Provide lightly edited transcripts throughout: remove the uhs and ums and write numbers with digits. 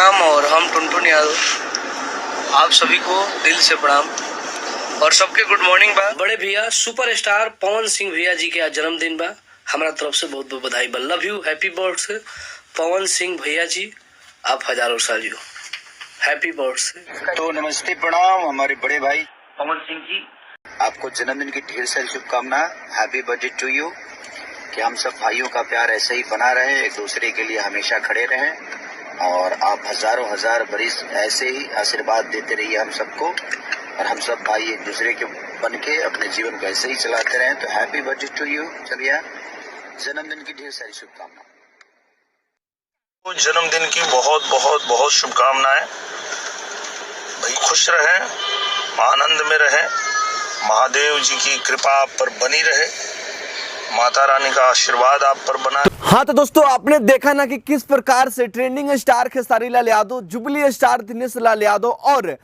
प्रणाम और हम टुनटुन यादव आप सभी को दिल से प्रणाम और सबके गुड मॉर्निंग बा। बड़े भैया सुपरस्टार पवन सिंह भैया जी के आज जन्मदिन बा। हमारा तरफ से बहुत बहुत बधाई बा। Love you, happy birthday Pawan Singh भैया जी, आप हजारों साल जियो। Happy birthday. तो नमस्ते प्रणाम हमारे बड़े भाई पवन सिंह जी, आपको जन्मदिन की ढेर सारी शुभकामनाएं। Happy birthday to you. कि हम सब भाइयों का प्यार ऐसे ही बना रहे, एक दूसरे के लिए हमेशा खड़े रहें और आप हजारों हजार बरिस ऐसे ही आशीर्वाद देते रहिए हम सबको और हम सब भाई एक दूसरे के बन के अपने जीवन को ऐसे ही चलाते रहें। तो हैप्पी बर्थडे टू यू। चलिए जन्मदिन की ढेर सारी शुभकामनाएं। जन्मदिन की बहुत बहुत बहुत शुभकामनाएं। भाई खुश रहें, आनंद में रहें, महादेव जी की कृपा आप पर बनी रहे, माता रानी का आशीर्वाद आप पर बना। हाँ तो दोस्तों आपने देखा ना कि किस प्रकार से trending star Khesari Lal Yadav, jubilee star Dinesh Lal Yadav और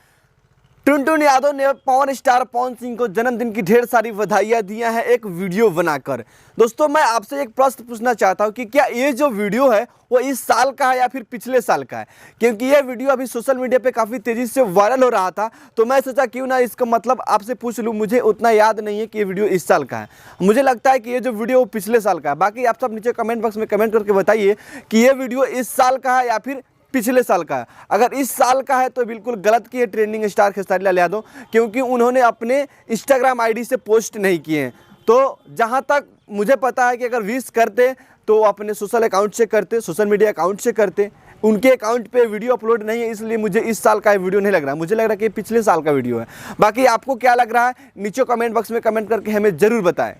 टुनटुन यादव ने पवन स्टार पवन सिंह को जन्मदिन की ढेर सारी बधाइयाँ दिया है एक वीडियो बनाकर। दोस्तों मैं आपसे एक प्रश्न पूछना चाहता हूँ कि क्या ये जो वीडियो है वो इस साल का है या फिर पिछले साल का है, क्योंकि ये वीडियो अभी सोशल मीडिया पे काफ़ी तेज़ी से वायरल हो रहा था। तो मैं सोचा क्यों ना इसका मतलब आपसे पूछ लूँ। मुझे उतना याद नहीं है कि ये वीडियो इस साल का है, मुझे लगता है कि ये जो वीडियो वो पिछले साल का है। बाकी आप सब नीचे कमेंट बॉक्स में कमेंट करके बताइए कि ये वीडियो इस साल का है या फिर पिछले साल का है। अगर इस साल का है तो बिल्कुल गलत किए ट्रेंडिंग स्टार खेसारी लाल यादव, क्योंकि उन्होंने अपने इंस्टाग्राम आईडी से पोस्ट नहीं किए हैं। तो जहां तक मुझे पता है कि अगर विश करते तो अपने सोशल अकाउंट से करते, सोशल मीडिया अकाउंट से करते। उनके अकाउंट पे वीडियो अपलोड नहीं है, इसलिए मुझे इस साल का वीडियो नहीं लग रहा। मुझे लग रहा है कि पिछले साल का वीडियो है। बाकी आपको क्या लग रहा है नीचे कमेंट बॉक्स में कमेंट करके हमें ज़रूर बताएं।